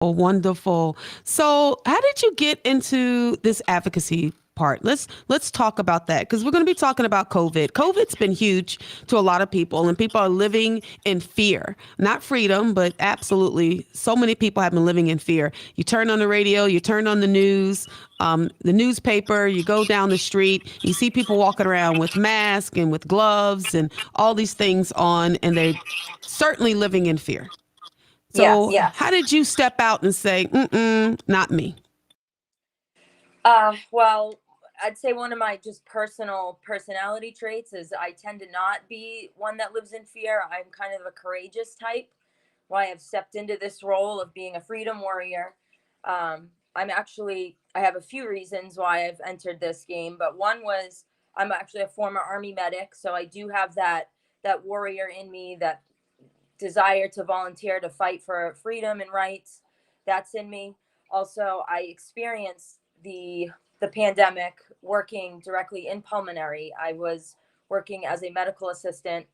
Oh, wonderful. So, how did you get into this advocacy part? Let's talk about that because we're going to be talking about COVID. COVID's been huge to a lot of people, and people are living in fear, not freedom, but absolutely. So many people have been living in fear. You turn on the radio, you turn on the newspaper, you go down the street, you see people walking around with masks and with gloves and all these things on, and they're certainly living in fear. So, Yes. how did you step out and say, not me? Well, I'd say one of my just personal personality traits is I tend to not be one that lives in fear. I'm kind of a courageous type. Why I've stepped into this role of being a freedom warrior. I have a few reasons why I've entered this game, but one was I'm actually a former Army medic, so I do have that warrior in me, that desire to volunteer to fight for freedom and rights. That's in me. Also, I experienced the pandemic working directly in pulmonary. I was working as a medical assistant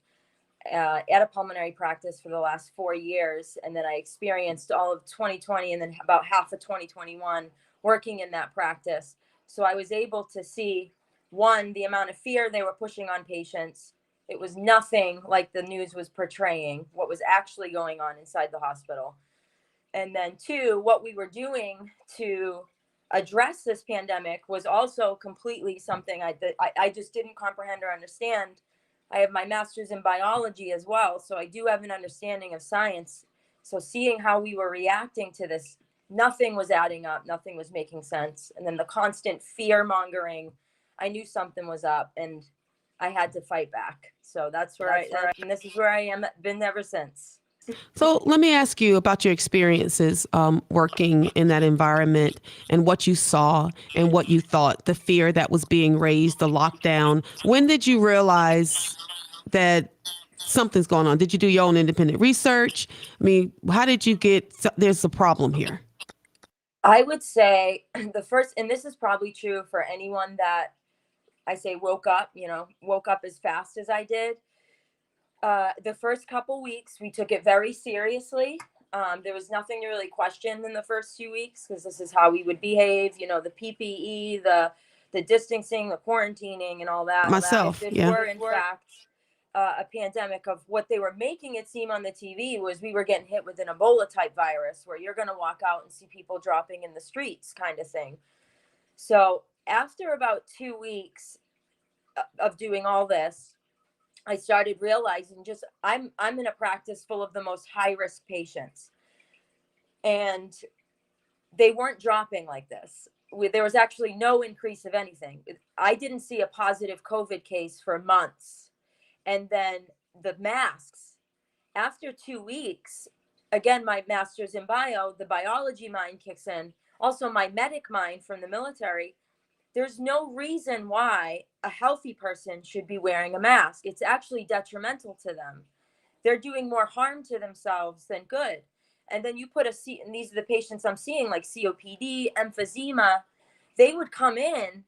at a pulmonary practice for the last 4 years, and then I experienced all of 2020 and then about half of 2021 working in that practice. So I was able to see, one, the amount of fear they were pushing on patients. It was nothing like the news was portraying what was actually going on inside the hospital. And then two, what we were doing to address this pandemic was also completely something I just didn't comprehend or understand. I have my master's in biology as well, so I do have an understanding of science. So seeing how we were reacting to this, nothing was adding up, nothing was making sense. And then the constant fear mongering, I knew something was up and I had to fight back. So and this is where I am, been ever since. So, let me ask you about your experiences working in that environment and what you saw and what you thought, the fear that was being raised, the lockdown. When did you realize that something's going on? Did you do your own independent research? I mean, how did you get, there's a problem here? I would say the first, and this is probably true for anyone that I say woke up as fast as I did. The first couple weeks, we took it very seriously. There was nothing to really question in the first 2 weeks because this is how we would behave. The PPE, the distancing, the quarantining, and all that. If Myself, it yeah. were in fact a pandemic, of what they were making it seem on the TV was we were getting hit with an Ebola type virus where you're going to walk out and see people dropping in the streets, kind of thing. So after about 2 weeks of doing all this, I started realizing just I'm in a practice full of the most high risk patients, and they weren't dropping like this. There was actually no increase of anything. I didn't see a positive COVID case for months, and then the masks. After 2 weeks, again, my master's in bio, the biology mind kicks in. Also, my medic mind from the military. There's no reason why a healthy person should be wearing a mask. It's actually detrimental to them. They're doing more harm to themselves than good. And then you put and these are the patients I'm seeing, like COPD, emphysema. They would come in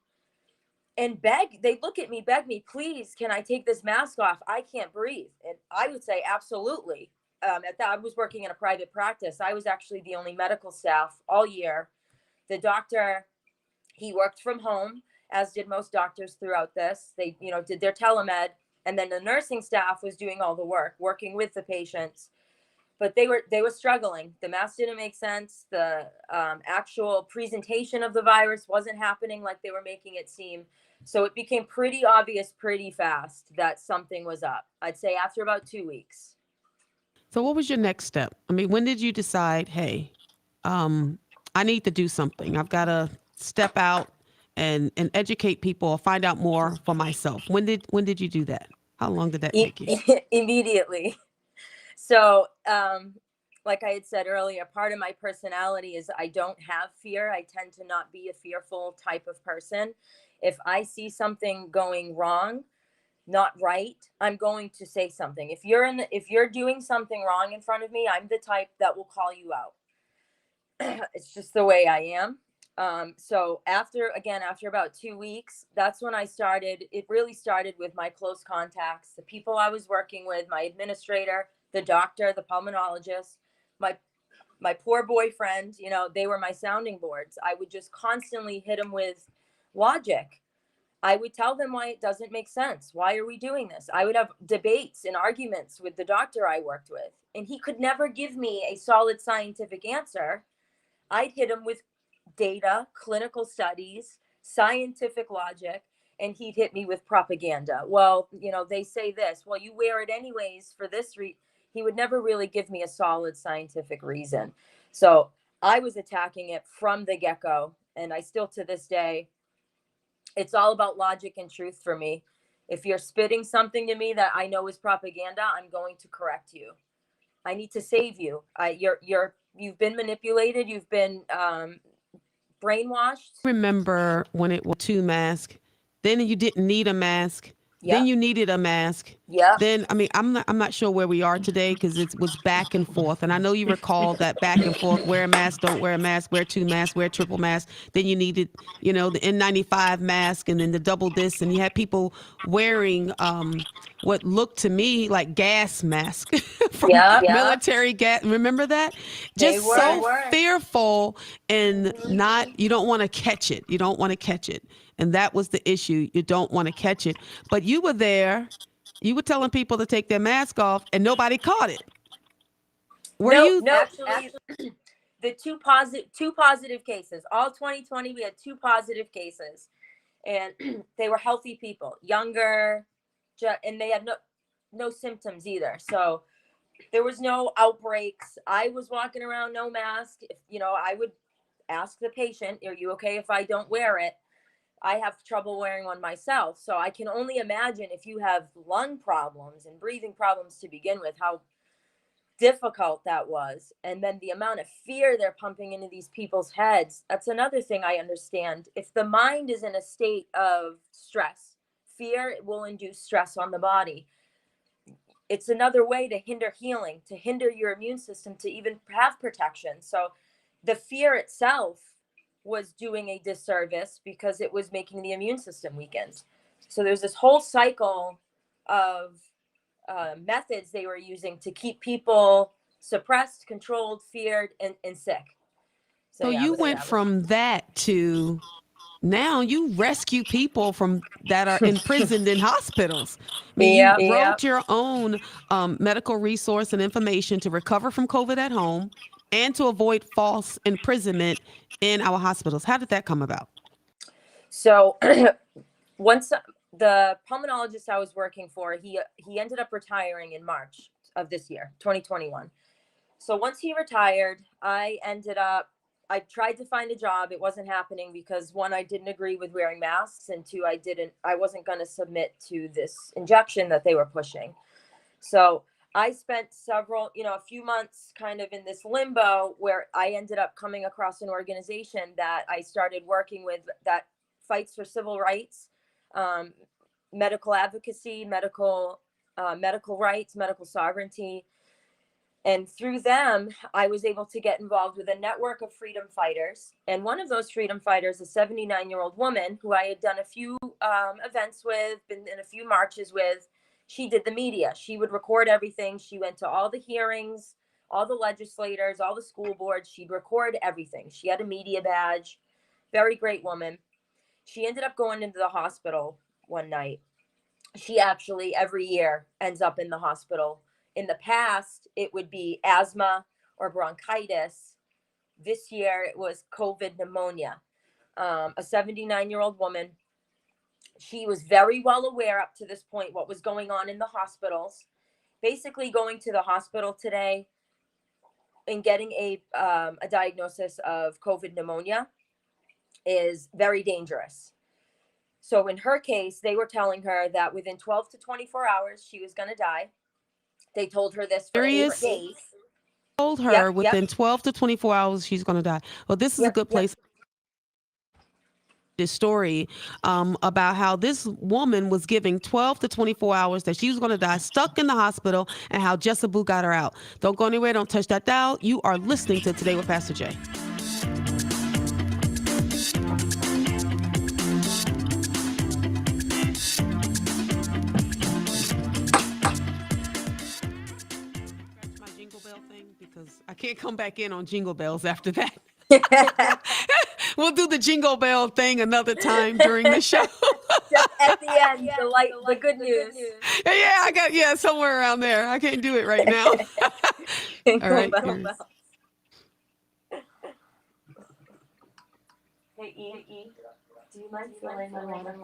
and beg. They look at me, beg me, please, can I take this mask off? I can't breathe. And I would say, absolutely. At that, I was working in a private practice. I was actually the only medical staff all year. The doctor, he worked from home, as did most doctors throughout this. They, did their telemed, and then the nursing staff was doing all the work, working with the patients. But they were struggling. The mask didn't make sense. The actual presentation of the virus wasn't happening like they were making it seem. So it became pretty obvious pretty fast that something was up. I'd say after about 2 weeks. So, what was your next step? I mean, when did you decide, hey, I need to do something? I've got to step out and educate people or find out more for myself. When did you do that? How long did that take you? Immediately. So, like I had said earlier, part of my personality is I don't have fear. I tend to not be a fearful type of person. If I see something going wrong, not right, I'm going to say something. If you're doing something wrong in front of me, I'm the type that will call you out. It's just the way I am. So after about 2 weeks, that's when it really started with my close contacts, the people I was working with, my administrator, the doctor, the pulmonologist, my My poor boyfriend, you know, they were my sounding boards. I would just constantly hit them with logic. I would tell them why it doesn't make sense. Why are we doing this? I would have debates and arguments with the doctor I worked with, and he could never give me a solid scientific answer. I'd hit him with data, clinical studies, scientific logic, and he'd hit me with propaganda. Well, you know, they say this. Well, you wear it anyways for this reason. He would never really give me a solid scientific reason. So I was attacking it from the get-go, and I still to this day, it's all about logic and truth for me. If you're spitting something to me that I know is propaganda, I'm going to correct you. I need to save you. You've been manipulated. You've been brainwashed. Remember when it was 2 masks, then you didn't need a mask. Yeah. Then you needed a mask. Yeah. Then, I mean, I'm not sure where we are today because it was back and forth. And I know you recall that back and forth, wear a mask, don't wear a mask, wear 2 masks, wear triple mask. Then you needed, you know, the N95 mask and then the double this. And you had people wearing what looked to me like gas mask from military gas. Remember that? Just so fearful and you don't want to catch it. You don't want to catch it. And that was the issue. You don't want to catch it. But you were there. You were telling people to take their mask off and nobody caught it. No, actually, the two positive cases. All 2020, we had 2 positive cases. And they were healthy people, younger, and they had no symptoms either. So there was no outbreaks. I was walking around no mask. You know, I would ask the patient, are you okay if I don't wear it? I have trouble wearing one myself. So I can only imagine if you have lung problems and breathing problems to begin with, how difficult that was. And then the amount of fear they're pumping into these people's heads. That's another thing I understand. If the mind is in a state of stress, fear will induce stress on the body. It's another way to hinder healing, to hinder your immune system to even have protection. So the fear itself was doing a disservice because it was making the immune system weakened. So there's this whole cycle of methods they were using to keep people suppressed, controlled, feared, and sick. So you went from that to now you rescue people that are imprisoned in hospitals. I mean, you wrote your own medical resource and information to recover from COVID at home and to avoid false imprisonment in our hospitals. How did that come about? So once the pulmonologist I was working for, he ended up retiring in March of this year, 2021. So once he retired, I tried to find a job. It wasn't happening because 1, I didn't agree with wearing masks, and 2, I wasn't going to submit to this injection that they were pushing. So I spent a few months kind of in this limbo where I ended up coming across an organization that I started working with that fights for civil rights, medical advocacy, medical rights, medical sovereignty. And through them, I was able to get involved with a network of freedom fighters. And one of those freedom fighters, a 79-year-old woman who I had done a few events with, been in a few marches with, she did the media. She would record everything. She went to all the hearings, all the legislators, all the school boards. She'd record everything. She had a media badge. Very great woman. She ended up going into the hospital one night. She actually every year ends up in the hospital. In the past, it would be asthma or bronchitis. This year, it was COVID pneumonia. A 79-year-old woman. She was very well aware up to this point what was going on in the hospitals. Basically, going to the hospital today and getting a diagnosis of COVID pneumonia is very dangerous. So in her case, they were telling her that within 12 to 24 hours, she was going to die. They told her this for 8 days. Told her within 12 to 24 hours, she's going to die. Well, this is a good place. This story about how this woman was giving 12 to 24 hours that she was going to die, stuck in the hospital, and how Jessica Abu got her out. Don't go anywhere. Don't touch that dial. You are listening to Today with Pastor Jay. My jingle bell thing, because I can't come back in on Jingle Bells after that. We'll do the Jingle Bell thing another time during the show. Just at the end, the good news. Yeah, somewhere around there. I can't do it right now. All right. Here. Hey, E, do you mind filling my water?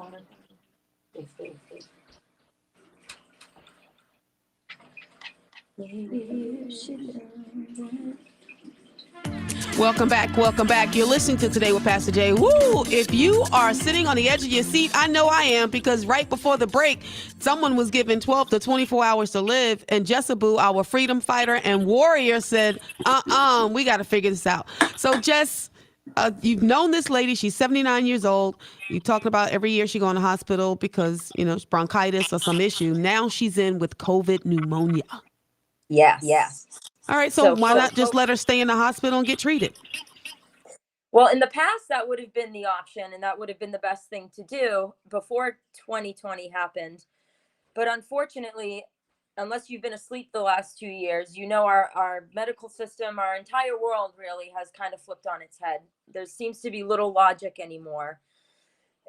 Welcome back. Welcome back. You're listening to Today with Pastor Jay. Woo! If you are sitting on the edge of your seat, I know I am, because right before the break, someone was given 12 to 24 hours to live, and Jessica, our freedom fighter and warrior, said, we got to figure this out. So, Jess, you've known this lady. She's 79 years old. You talking about every year she go in the hospital because, it's bronchitis or some issue. Now she's in with COVID pneumonia. Yes. All right, so why not just let her stay in the hospital and get treated? Well, in the past, that would have been the option, and that would have been the best thing to do before 2020 happened. But unfortunately, unless you've been asleep the last 2 years, our medical system, our entire world really has kind of flipped on its head. There seems to be little logic anymore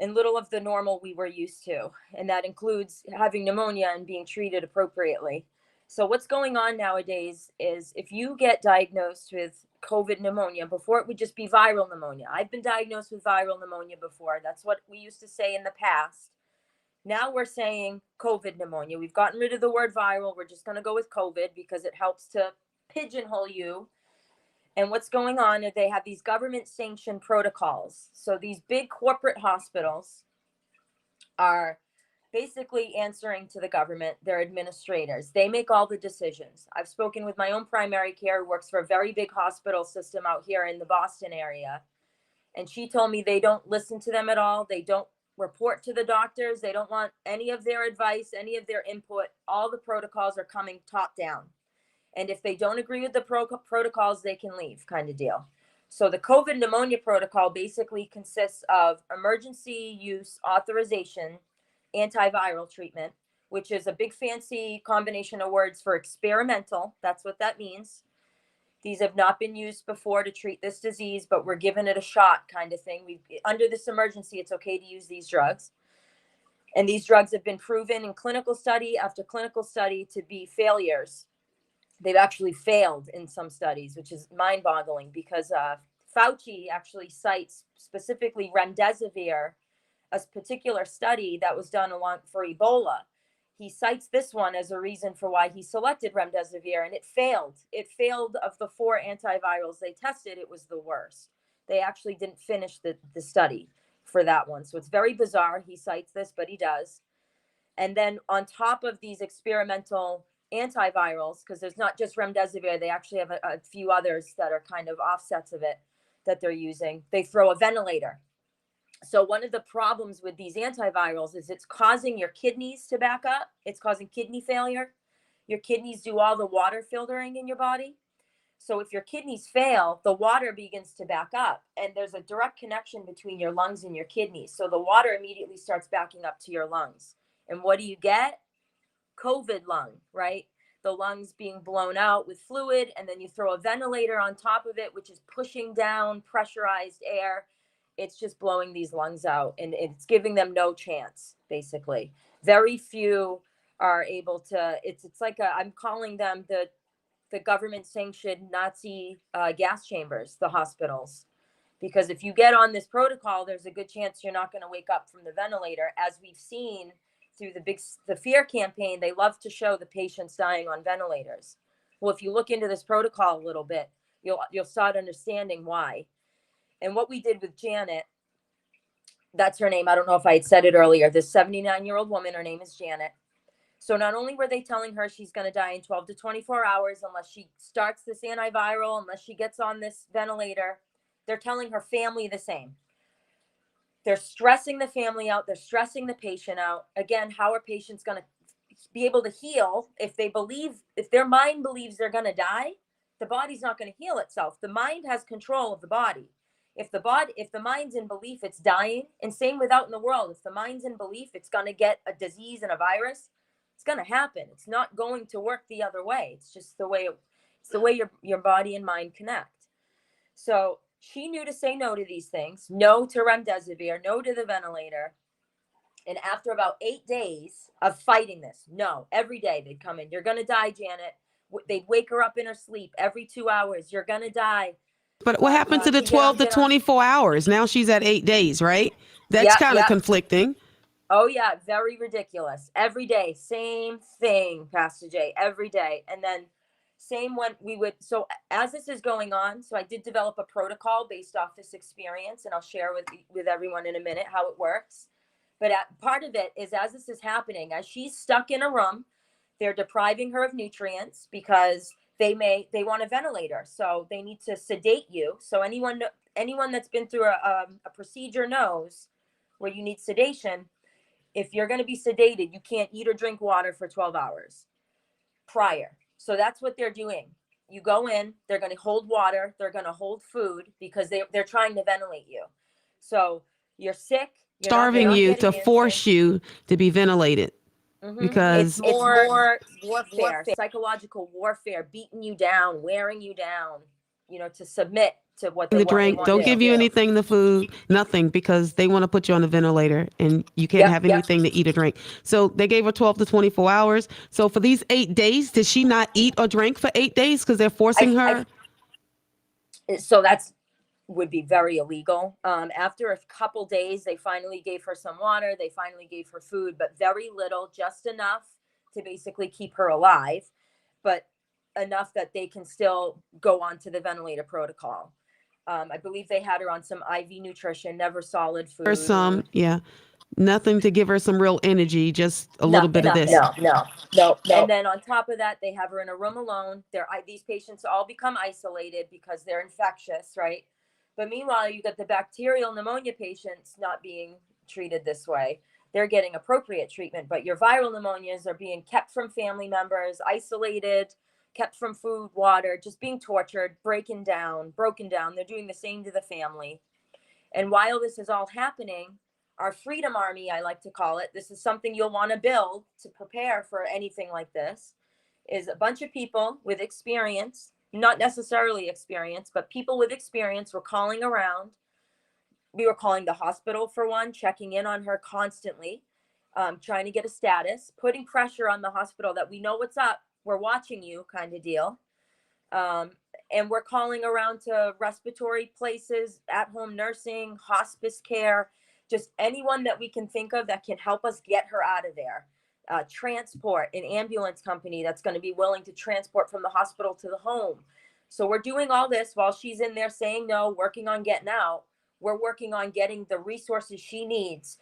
and little of the normal we were used to. And that includes having pneumonia and being treated appropriately. So what's going on nowadays is if you get diagnosed with COVID pneumonia, before it would just be viral pneumonia. I've been diagnosed with viral pneumonia before. That's what we used to say in the past. Now we're saying COVID pneumonia. We've gotten rid of the word viral. We're just going to go with COVID because it helps to pigeonhole you. And what's going on is they have these government sanctioned protocols. So these big corporate hospitals are basically answering to the government. They're administrators. They make all the decisions. I've spoken with my own primary care who works for a very big hospital system out here in the Boston area. And she told me they don't listen to them at all. They don't report to the doctors. They don't want any of their advice, any of their input. All the protocols are coming top down. And if they don't agree with the protocols, they can leave, kind of deal. So the COVID pneumonia protocol basically consists of emergency use authorization, antiviral treatment, which is a big fancy combination of words for experimental. That's what that means. These have not been used before to treat this disease, but we're giving it a shot, kind of thing. Under this emergency, it's okay to use these drugs. And these drugs have been proven in clinical study after clinical study to be failures. They've actually failed in some studies, which is mind-boggling because Fauci actually cites specifically remdesivir, a particular study that was done for Ebola. He cites this one as a reason for why he selected remdesivir, and it failed. It failed. Of the 4 antivirals they tested, it was the worst. They actually didn't finish the study for that one. So it's very bizarre. He cites this, but he does. And then on top of these experimental antivirals, because there's not just remdesivir, they actually have a few others that are kind of offsets of it that they're using. They throw a ventilator. So one of the problems with these antivirals is it's causing your kidneys to back up. It's causing kidney failure. Your kidneys do all the water filtering in your body. So if your kidneys fail, the water begins to back up, and there's a direct connection between your lungs and your kidneys. So the water immediately starts backing up to your lungs. And what do you get? COVID lung, right? The lungs being blown out with fluid, and then you throw a ventilator on top of it, which is pushing down pressurized air. It's just blowing these lungs out, and it's giving them no chance, basically. Very few are able to, it's like I'm calling them the government sanctioned Nazi gas chambers, the hospitals. Because if you get on this protocol, there's a good chance you're not going to wake up from the ventilator. As we've seen through the fear campaign, they love to show the patients dying on ventilators. Well, if you look into this protocol a little bit, you'll start understanding why. And what we did with Janet, that's her name. I don't know if I had said it earlier. This 79-year-old woman, her name is Janet. So not only were they telling her she's going to die in 12 to 24 hours unless she starts this antiviral, unless she gets on this ventilator, they're telling her family the same. They're stressing the family out. They're stressing the patient out. Again, how are patients going to be able to heal if their mind believes they're going to die? The body's not going to heal itself. The mind has control of the body. If the mind's in belief it's dying, and same with out in the world, if the mind's in belief it's going to get a disease and a virus, it's going to happen. It's not going to work the other way. It's just the way It's the way your body and mind connect. So she knew to say no to these things, no to remdesivir, no to the ventilator. And after about 8 days of fighting this, no, every day they'd come in, you're going to die, Janet. They'd wake her up in her sleep every 2 hours. You're going to die. But what happened to the 12 to 24 hours? Now she's at 8 days, right? That's kind of conflicting. Oh, yeah. Very ridiculous. Every day. Same thing, Pastor Jay, every day. And then same when we would. So as this is going on, so I did develop a protocol based off this experience, and I'll share with everyone in a minute how it works. But part of it is, as this is happening, as she's stuck in a room, they're depriving her of nutrients because they want a ventilator. So they need to sedate you. So anyone that's been through a procedure knows where you need sedation. If you're going to be sedated, you can't eat or drink water for 12 hours prior. So that's what they're doing. You go in, they're going to hold water, they're going to hold food because they're trying to ventilate you. So you're sick. Starving you to force you to be ventilated. Mm-hmm. Because it's more warfare, psychological warfare, beating you down, wearing you down, to submit to what they drink. Don't give you anything, the food, nothing, because they want to put you on the ventilator and you can't have anything to eat or drink. So they gave her 12 to 24 hours. So for these 8 days, did she not eat or drink for 8 days because they're forcing her? So would be very illegal. After a couple days, they finally gave her some water. They finally gave her food, but very little, just enough to basically keep her alive, but enough that they can still go on to the ventilator protocol. I believe they had her on some IV nutrition, never solid food. Or some, nothing to give her some real energy, just a little bit of this. No. And then on top of that, they have her in a room alone. These patients all become isolated because they're infectious, right? But meanwhile, you got the bacterial pneumonia patients not being treated this way. They're getting appropriate treatment, but your viral pneumonias are being kept from family members, isolated, kept from food, water, just being tortured, broken down. They're doing the same to the family. And while this is all happening, our Freedom Army, I like to call it, this is something you'll want to build to prepare for anything like this, is a bunch of people with experience, not necessarily experience, but people with experience were calling around. We were calling the hospital for one, checking in on her constantly, trying to get a status, putting pressure on the hospital that we know what's up, we're watching you kind of deal. And we're calling around to respiratory places, at-home nursing, hospice care, just anyone that we can think of that can help us get her out of there. Transport, an ambulance company that's going to be willing to transport from the hospital to the home. So we're doing all this while she's in there saying no, working on getting out. We're working on getting the resources she needs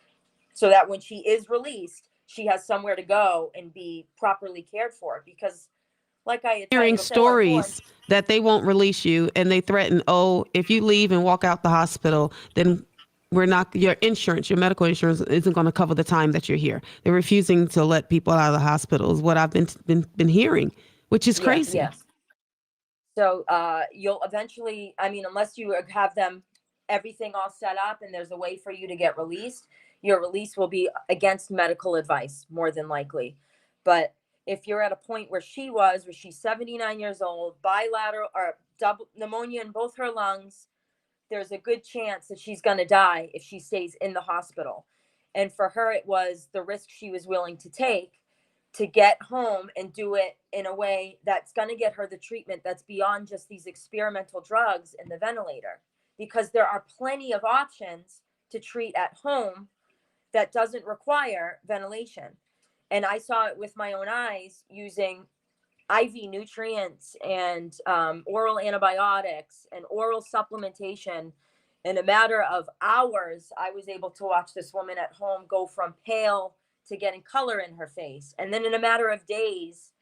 so that when she is released, she has somewhere to go and be properly cared for. Because like I hearing stories that they won't release you, and they threaten, if you leave and walk out the hospital, then your insurance, your medical insurance isn't going to cover the time that you're here. They're refusing to let people out of the hospital is what I've been hearing, which is crazy. Yes. So you'll eventually, unless you have them, everything all set up and there's a way for you to get released, your release will be against medical advice, more than likely. But if you're at a point where she's 79 years old, bilateral or double pneumonia in both her lungs, there's a good chance that she's going to die if she stays in the hospital. And for her, it was the risk she was willing to take to get home and do it in a way that's going to get her the treatment that's beyond just these experimental drugs and the ventilator, because there are plenty of options to treat at home that doesn't require ventilation. And I saw it with my own eyes using IV nutrients and oral antibiotics and oral supplementation. In a matter of hours, I was able to watch this woman at home go from pale to getting color in her face. And then in a matter of days,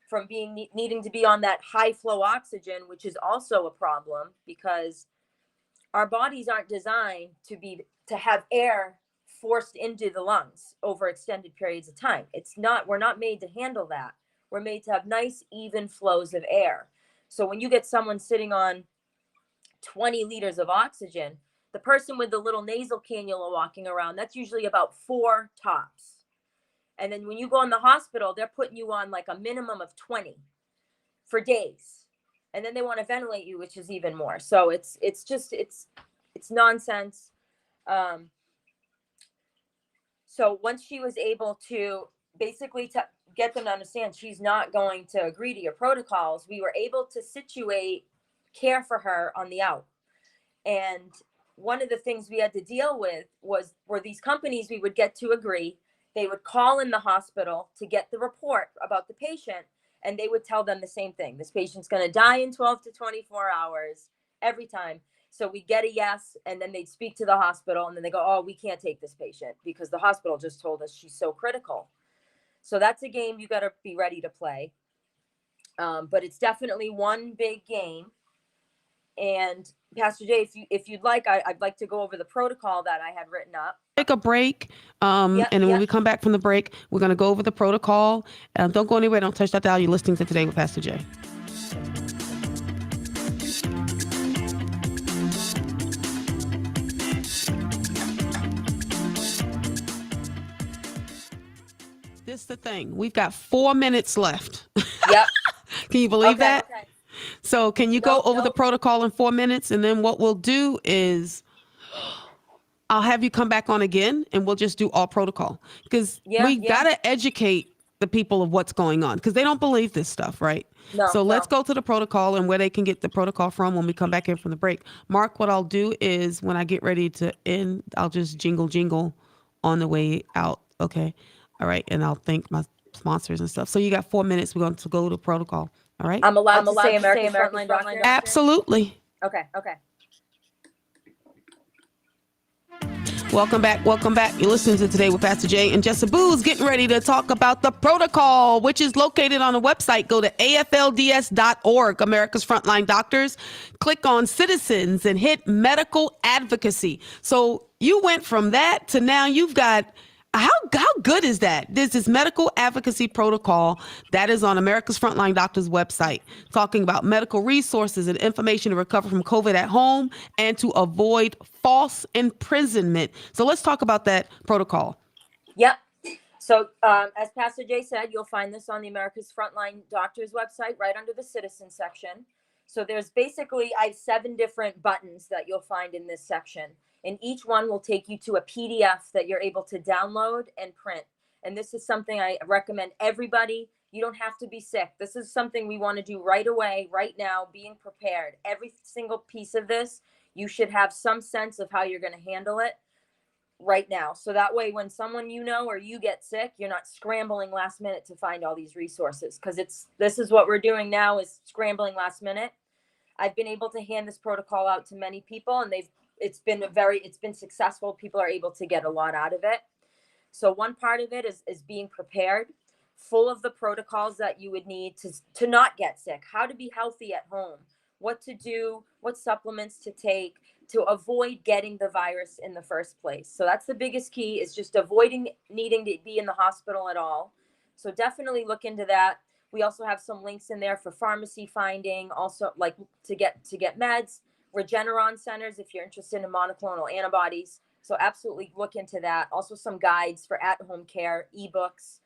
from needing to be on that high flow oxygen, which is also a problem because our bodies aren't designed to have air forced into the lungs over extended periods of time. We're not made to handle that. We're made to have nice, even flows of air. So when you get someone sitting on 20 liters of oxygen, the person with the little nasal cannula walking around, that's usually about 4 tops. And then when you go in the hospital, they're putting you on like a minimum of 20 for days. and then they want to ventilate you, which is even more. So it's nonsense. So once she was able to basically get them to understand she's not going to agree to your protocols, we were able to situate care for her on the out. And one of the things we had to deal with were these companies we would get to agree. They would call in the hospital to get the report about the patient, and they would tell them the same thing. This patient's going to die in 12 to 24 hours every time. So we get a yes, and then they'd speak to the hospital, and then they go, oh, we can't take this patient because the hospital just told us she's so critical. So that's a game you got to be ready to play. But it's definitely one big game. And Pastor Jay, if you'd like, I'd like to go over the protocol that I had written up. Take a break. And then when we come back from the break, we're going to go over the protocol. Don't go anywhere. Don't touch that dial. You're listening to Today with Pastor Jay. This is the thing. We've got 4 minutes left. Yep. Can you believe that? Okay. So can you go over the protocol in 4 minutes? And then what we'll do is I'll have you come back on again and we'll just do all protocol, because we got to educate the people of what's going on, because they don't believe this stuff, right? So let's go to the protocol and where they can get the protocol from when we come back in from the break. Mark, what I'll do is when I get ready to end, I'll just jingle on the way out. Okay. All right. And I'll thank my sponsors and stuff. So you got 4 minutes. We're going to go to protocol. All right. I'm allowed to say America's Frontline Doctor? Absolutely. Okay. Welcome back. You're listening to Today with Pastor Jay, and Jessica Abu-Hijleh is getting ready to talk about the protocol, which is located on the website. Go to aflds.org, America's Frontline Doctors. Click on Citizens and hit Medical Advocacy. So you went from that to now you've got, how good is that? This is medical advocacy protocol that is on America's Frontline Doctors website, talking about medical resources and information to recover from COVID at home and to avoid false imprisonment. So let's talk about that protocol. Yep. So as Pastor Jay said, you'll find this on the America's Frontline Doctors website, right under the citizen section. So there's basically, I have 7 different buttons that you'll find in this section. And each one will take you to a PDF that you're able to download and print. And this is something I recommend everybody. You don't have to be sick. This is something we want to do right away, right now, being prepared. Every single piece of this, you should have some sense of how you're going to handle it right now. So that way, when someone you know or you get sick, you're not scrambling last minute to find all these resources, because this is what we're doing now, is scrambling last minute. I've been able to hand this protocol out to many people, and it's been successful. People are able to get a lot out of it. So one part of it is being prepared, full of the protocols that you would need to not get sick, how to be healthy at home, what to do, what supplements to take to avoid getting the virus in the first place. So that's the biggest key, is just avoiding needing to be in the hospital at all. So definitely look into that. We also have some links in there for pharmacy finding, also like to get meds, Regeneron centers if you're interested in monoclonal antibodies. So absolutely look into that. Also some guides for at-home care, ebooks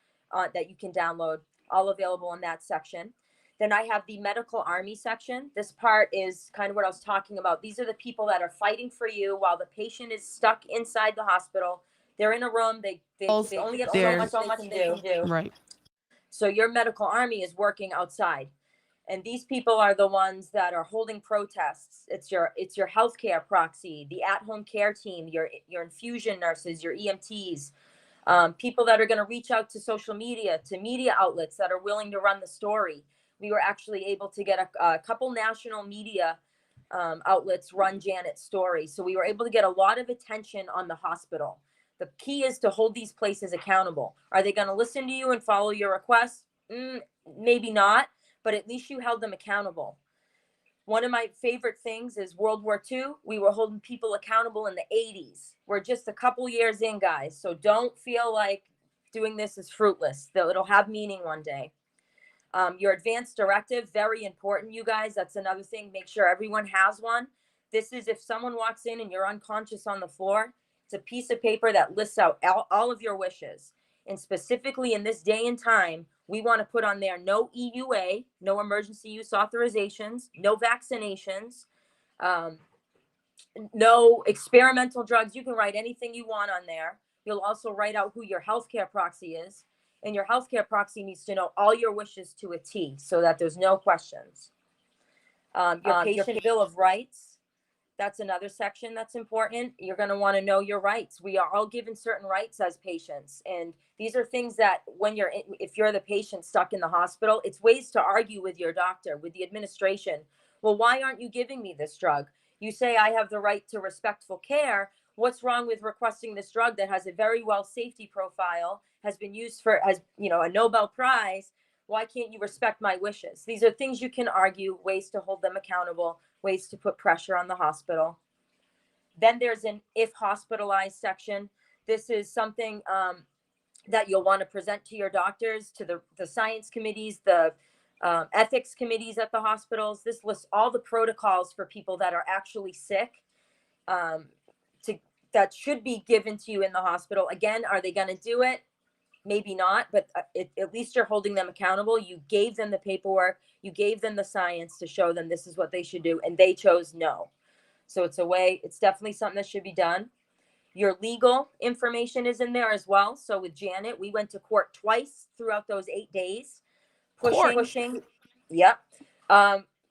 that you can download, all available in that section. Then I have the medical army section. This part is kind of what I was talking about. These are the people that are fighting for you while the patient is stuck inside the hospital. They're in a room. They only get so much to do. Right. So your medical army is working outside. And these people are the ones that are holding protests. It's your healthcare proxy, the at-home care team, your infusion nurses, your EMTs, people that are going to reach out to social media, to media outlets that are willing to run the story. We were actually able to get a couple national media outlets run Janet's story. So we were able to get a lot of attention on the hospital. The key is to hold these places accountable. Are they going to listen to you and follow your requests? Maybe not. But at least you held them accountable. One of my favorite things is World War II. We were holding people accountable in the 80s. We're just a couple years in, guys. So don't feel like doing this is fruitless. It'll have meaning one day. Your advanced directive, very important, you guys. That's another thing. Make sure everyone has one. This is if someone walks in and you're unconscious on the floor, it's a piece of paper that lists out all of your wishes. And specifically in this day and time, we want to put on there no EUA, no emergency use authorizations, no vaccinations, no experimental drugs. You can write anything you want on there. You'll also write out who your healthcare proxy is. And your healthcare proxy needs to know all your wishes to a T so that there's no questions. Your patient bill of rights, that's another section that's important. You're going to want to know your rights. We are all given certain rights as patients. And these are things that if you're the patient stuck in the hospital, it's ways to argue with your doctor, with the administration. Well, why aren't you giving me this drug? You say I have the right to respectful care. What's wrong with requesting this drug that has a very well safety profile, has been used for, a Nobel Prize? Why can't you respect my wishes? These are things you can argue, ways to hold them accountable, ways to put pressure on the hospital. Then there's an if hospitalized section. This is something that you'll want to present to your doctors, to the science committees, the ethics committees at the hospitals. This lists all the protocols for people that are actually sick, that should be given to you in the hospital. Again, are they going to do it? Maybe not, but at least you're holding them accountable. You gave them the paperwork, you gave them the science to show them this is what they should do, and they chose no. So it's definitely something that should be done. Your legal information is in there as well. So with Janet, we went to court twice throughout those 8 days. Pushing. Yep.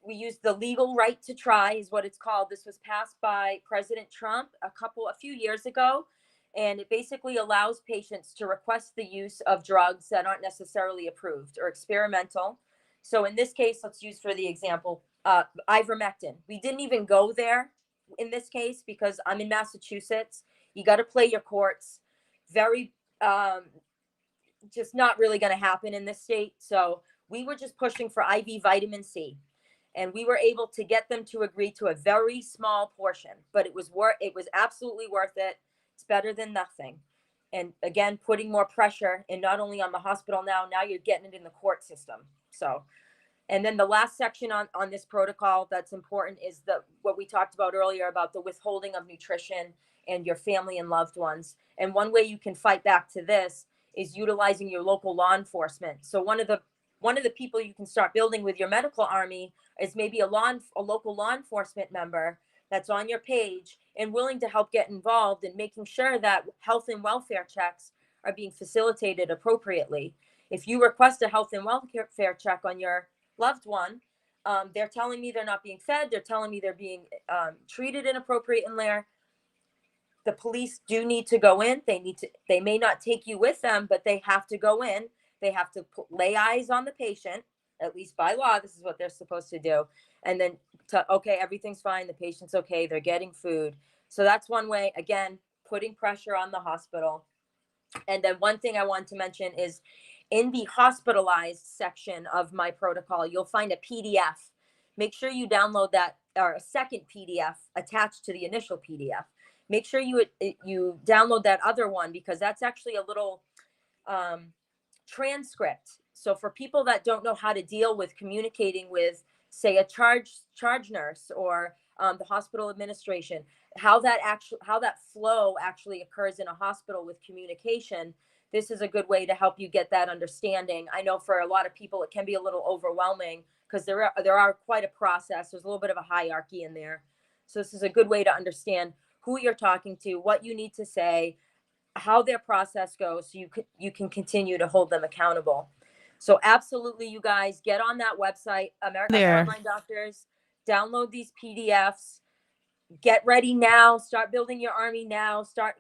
We used the legal right to try, is what it's called. This was passed by President Trump a few years ago. And it basically allows patients to request the use of drugs that aren't necessarily approved or experimental. So in this case, let's use for the example, ivermectin. We didn't even go there in this case because I'm in Massachusetts. You got to play your courts. Very, just not really going to happen in this state. So we were just pushing for IV vitamin C. And we were able to get them to agree to a very small portion, but it was absolutely worth it. It's better than nothing. And again, putting more pressure, and not only on the hospital now you're getting it in the court system. So, and then the last section on this protocol that's important is what we talked about earlier about the withholding of nutrition and your family and loved ones. And one way you can fight back to this is utilizing your local law enforcement. So one of the people you can start building with your medical army is maybe a local law enforcement member that's on your page and willing to help get involved in making sure that health and welfare checks are being facilitated appropriately. If you request a health and welfare check on your loved one, they're telling me they're not being fed, they're telling me they're being treated inappropriate in there. The police do need to go in. They may not take you with them, but they have to go in. They have to lay eyes on the patient, at least by law. This is what they're supposed to do. And then, okay, everything's fine. The patient's okay. They're getting food. So that's one way, again, putting pressure on the hospital. And then one thing I want to mention is in the hospitalized section of my protocol, you'll find a PDF. Make sure you download that, or a second PDF attached to the initial PDF. Make sure you download that other one, because that's actually a little transcript. So for people that don't know how to deal with communicating with, say, a charge nurse or the hospital administration, how that flow actually occurs in a hospital with communication, this is a good way to help you get that understanding. I know for a lot of people it can be a little overwhelming because there are quite a process. There's a little bit of a hierarchy in there. So this is a good way to understand who you're talking to, what you need to say, how their process goes, so you can continue to hold them accountable. So absolutely, you guys, get on that website, American Frontline Doctors, download these PDFs, get ready now, start building your army now, start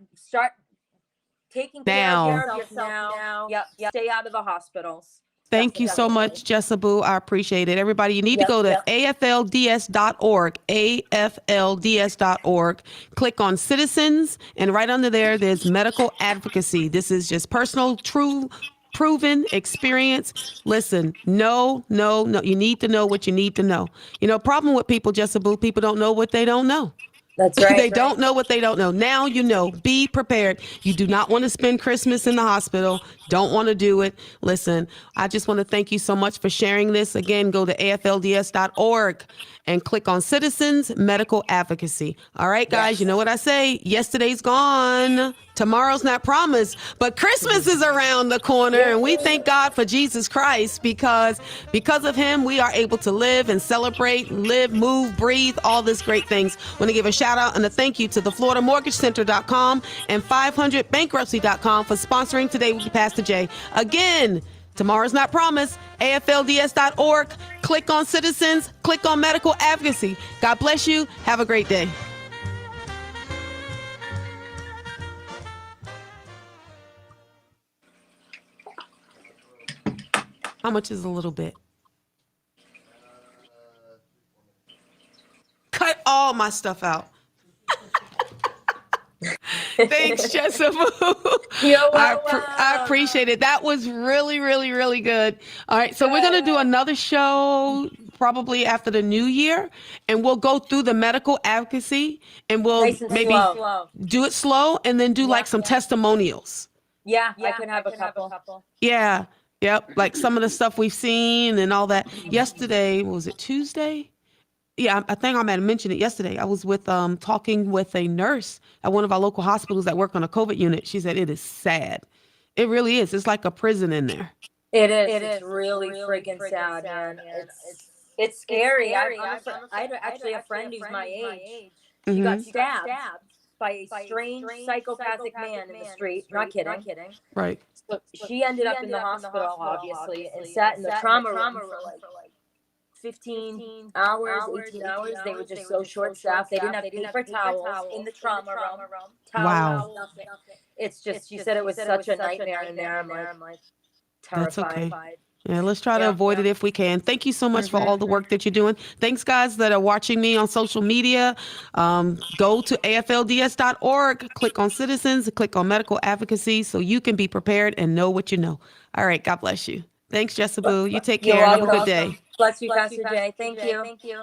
taking care of yourself now. Yep. Stay out of the hospitals. Thank you so much, Jessica Abu. I appreciate it. Everybody, you need to go to aflds.org, aflds.org. Click on citizens, and right under there's medical advocacy. This is just personal, true, proven experience. Listen, no. You need to know what you need to know. Problem with people, Jessica Abu, people don't know what they don't know. That's right. They don't know what they don't know. Now you know. Be prepared. You do not want to spend Christmas in the hospital. Don't want to do it. Listen, I just want to thank you so much for sharing this. Again, go to aflds.org and click on Citizens Medical Advocacy. All right, guys, You know what I say? Yesterday's gone. tomorrow's not promised, but Christmas is around the corner, and we thank God for Jesus Christ because of him, we are able to live and celebrate, live, move, breathe, all these great things. I want to give a shout out and a thank you to the FloridaMortgageCenter.com and 500bankruptcy.com for sponsoring Today with Pastor Jay. Again, tomorrow's not promised. AFLDS.org. Click on Citizens. Click on Medical Advocacy. God bless you. Have a great day. How much is a little bit? Cut all my stuff out. Thanks, Jessica. I appreciate it. That was really, really, really good. All right, so we're going to do another show probably after the new year, and we'll go through the medical advocacy, and we'll maybe do it slow and then do like some testimonials. Yeah, I can have a couple. Yeah, yep, like some of the stuff we've seen and all that. Yesterday, was it Tuesday? Yeah, I think I might have mentioned it yesterday. I was with talking with a nurse at one of our local hospitals that work on a COVID unit. She said it is sad. It really is. It's like a prison in there. It is. It's really freaking sad, man. It's scary. I had actually a friend who's my age. She got stabbed by a strange psychopathic man in the street. Not kidding. Right. So she ended up in the hospital, obviously, and sat in the trauma room for like 15 hours, 18 hours. They were just so short-staffed. They didn't have paper towels in the trauma room. Wow. Nothing. It's just, she said it was such a nightmare in there. I'm like terrified. That's okay. Yeah, let's try to avoid it if we can. Thank you so much for all the work that you're doing. Thanks, guys, that are watching me on social media. Go to AFLDS.org, click on Citizens, click on Medical Advocacy so you can be prepared and know what you know. All right, God bless you. Thanks, Jessica. You take care. Have a good day. Bless you, Pastor Jay. Thank you.